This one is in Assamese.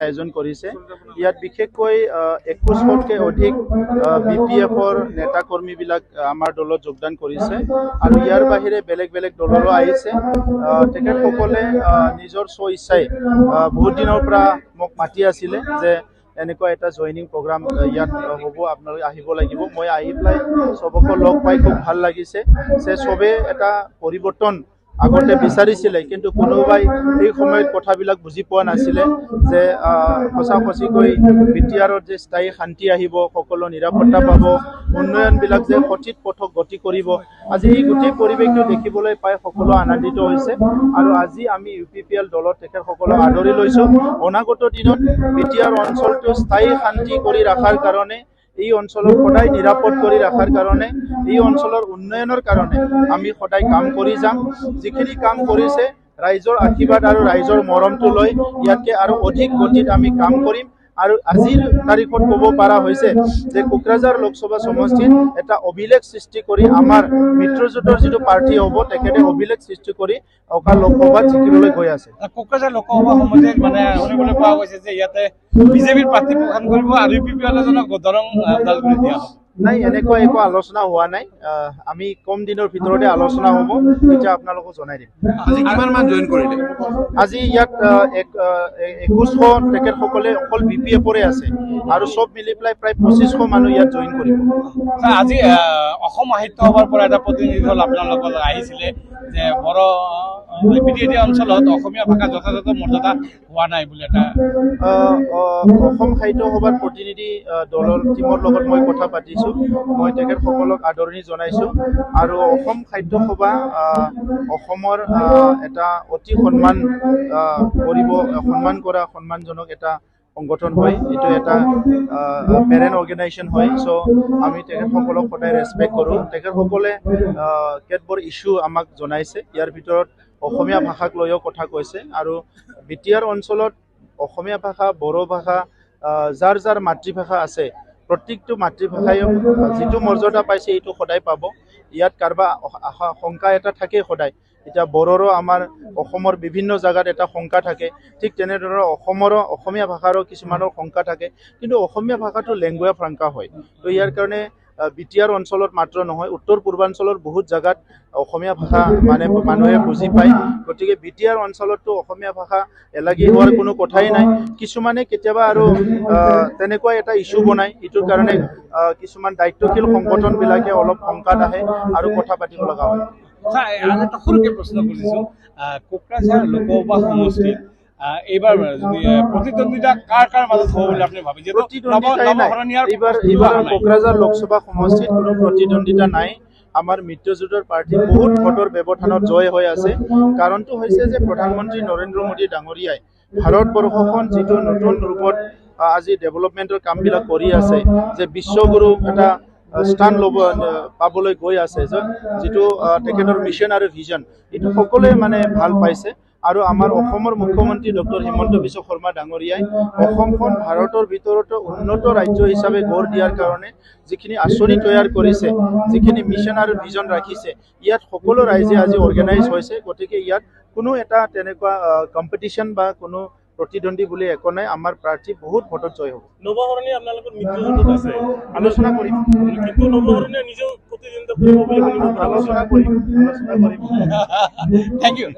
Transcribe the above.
আয়োজন কৰিছে। ইয়াত বিশেষকৈ 2100তকৈ অধিক BPFৰ নেতা কৰ্মীবিলাক আমাৰ দলত যোগদান কৰিছে আৰু ইয়াৰ বাহিৰে বেলেগ বেলেগ দলৰো আহিছে। তেখেতসকলে নিজৰ স্বইচ্ছাই বহুত দিনৰ পৰা মোক মাতি আছিলে যে এনেকুৱা এটা জইনিং প্ৰগ্ৰাম ইয়াত হ'ব, আপোনালোকে আহিব লাগিব। মই আহি পেলাই চবকে লগ পাই খুব ভাল লাগিছে যে চবে এটা পৰিৱৰ্তন আগতে বিচাৰিছিলে, কিন্তু কোনোবাই এই সময়ত কথাবিলাক বুজি পোৱা নাছিলে যে সঁচাকৈ BTRত যে স্থায়ী শান্তি আহিব, সকলো নিৰাপত্তা পাব, উন্নয়নবিলাক যে সঠিক পথত গতি কৰিব। আজি এই গোটেই পৰিৱেশটো দেখিবলৈ পাই সকলো আনন্দিত হৈছে আৰু আজি আমি UPPL দলত তেখেতসকলক আদৰি লৈছোঁ। অনাগত দিনত BTR অঞ্চলটো স্থায়ী শান্তি কৰি ৰখাৰ কাৰণে, এই অঞ্চলক সদায় নিৰাপদ কৰি ৰখাৰ কাৰণে, এই অঞ্চলৰ উন্নয়নৰ কাৰণে আমি সদায় কাম কৰি যাম। যিখিনি কাম কৰিছে ৰাইজৰ আশীৰ্বাদ আৰু ৰাইজৰ মৰমটো লৈ ইয়াতকৈ আৰু অধিক গতিত আমি কাম কৰিম। আৰু আজিৰ তাৰিখত ক'ব পৰা হৈছে যে কোকৰাঝাৰ লোকসভা সমষ্টিত এটা অভিলেখ সৃষ্টি কৰি আমাৰ মিত্ৰজোঁটৰ যিটো প্ৰাৰ্থী হ'ব তেখেতে অভিলেখ সৃষ্টি কৰি অহা লোকসভাত জিকিবলৈ গৈ আছে। কোকৰাঝাৰ লোকসভা সমষ্টিত মানে শুনিবলৈ পোৱা গৈছে যে ইয়াতে বিজেপিৰ প্ৰাৰ্থী প্ৰদান কৰিব আৰু UPPL এজনক দৰং ওদালগুৰিত দিয়া হ'ব। নাই, এনেকুৱা একো আলোচনা হোৱা নাই। আমি কম দিনৰ ভিতৰতে আলোচনা হ'ব, তেতিয়া আপোনালোকক জনাই দিম। আজি কিমান মান জইন কৰিলে? আজি ইয়াত 2100 তেখেতসকলে অকল BPFৰে আছে আৰু চব মিলি পেলাই প্ৰায় 2500 মানুহ ইয়াত জইন কৰিব। আজি অসম সাহিত্য সভাৰ পৰা এটা প্ৰতিনিধি দল আপোনালোকৰ আহিছিলে যে বড় বিটিএডি অঞ্চলত অসমীয়া ভাষা যথাযথ মৰ্যাদা হোৱা নাই বুলি এটা অসম সাহিত্য সভাৰ প্ৰতিনিধি দলৰ টিমৰ লগত মই কথা পাতিছোঁ। মই তেখেতসকলক আদৰণি জনাইছোঁ আৰু অসম সাহিত্য সভা অসমৰ এটা অতি সন্মান কৰা সন্মানজনক এটা সংগঠন হয়। এইটো এটা পেৰেণ্ট অৰ্গেনাইজেশ্যন হয়। চ' আমি তেখেতসকলক সদায় ৰেচপেক্ট কৰোঁ। তেখেতসকলে কেতবোৰ ইছ্যু আমাক জনাইছে, ইয়াৰ ভিতৰত অসমীয়া ভাষাক লৈও কথা কৈছে আৰু BTR অঞ্চলত অসমীয়া ভাষা, বড়ো ভাষা, যাৰ যাৰ মাতৃভাষা আছে প্ৰত্যেকটো মাতৃভাষাই যিটো মৰ্যাদা পাইছে এইটো সদায় পাব। ইয়াত কাৰোবাৰ শংকা এটা থাকে সদায়। এতিয়া বড়োৰো আমাৰ অসমৰ বিভিন্ন জাগাত এটা শংকা থাকে, ঠিক তেনেদৰে অসমীয়া ভাষাৰো কিছুমানৰ শংকা থাকে, কিন্তু অসমীয়া ভাষাটো লেংগুৱেজ ফ্ৰাংকা হয়। তো ইয়াৰ কাৰণে BTR অঞ্চলত মাত্ৰ নহয়, উত্তৰ পূৰ্বাঞ্চলৰ বহুত জাগাত অসমীয়া ভাষা মানুহে বুজি পায়। গতিকে BTR অঞ্চলততো অসমীয়া ভাষা এলাগী হোৱাৰ কোনো কথাই নাই। কিছুমানে কেতিয়াবা আৰু তেনেকুৱা এটা ইছ্যু বনায়, এইটোৰ কাৰণে কিছুমান দায়িত্বশীল সংগঠনবিলাকে অলপ শংকাত আহে আৰু কথা পাতিব লগা হয়। এটা সৰুকে প্ৰশ্ন কৰিছোঁ, কোকৰাঝাৰ লোকসভা সমষ্টিত এইবাৰ প্ৰতিদ্বন্দ্বিতা কাৰ মাজত হ'ব বুলি আপুনি ভাবে? এইবাৰ কোকৰাঝাৰ লোকসভা সমষ্টিত কোনো প্ৰতিদ্বন্দ্বিতা নাই। আমাৰ মিত্ৰজোঁটৰ প্ৰাৰ্থী বহুত ভোটৰ ব্যৱধানত জয় হৈ আছে। কাৰণটো হৈছে যে প্ৰধানমন্ত্ৰী নৰেন্দ্ৰ মোদী ডাঙৰীয়াই ভাৰতবৰ্ষখন যিটো নতুন ৰূপত আজি ডেভেলপমেণ্টৰ কামবিলাক কৰি আছে, যে বিশ্বগুৰু এটা স্থান পাবলৈ গৈ আছে, যিটো তেখেতৰ মিছন আৰু ভিজন, এইটো সকলোৱে ভাল পাইছে। আৰু আমাৰ অসমৰ মুখ্যমন্ত্ৰী ডক্টৰ হিমন্ত বিশ্ব শৰ্মা ডাঙৰীয়াই অসমখন ভাৰতৰ ভিতৰতো উন্নত ৰাজ্য হিচাপে গঢ় দিয়াৰ কাৰণে যিখিনি আঁচনি তৈয়াৰ কৰিছে, যিখিনি মিছন আৰু ভিজন ৰাখিছে, ইয়াত সকলো ৰাইজে আজি অৰ্গেনাইজ হৈছে। গতিকে ইয়াত কোনো এটা তেনেকুৱা কম্পিটিশ্যন বা কোনো প্ৰতিদ্বন্দ্বী বুলি একো নাই। আমাৰ প্ৰাৰ্থী বহুত ভোটত জয় হ'ব। নৱহৰণী আপোনালোকৰ মিত্ৰজোঁটত আছে, আলোচনা কৰিম, কিন্তু নৱহৰণীয়ে নিজেও প্ৰতিদ্বন্দ্বিতা কৰিব বুলি আলোচনা কৰিম। Thank U.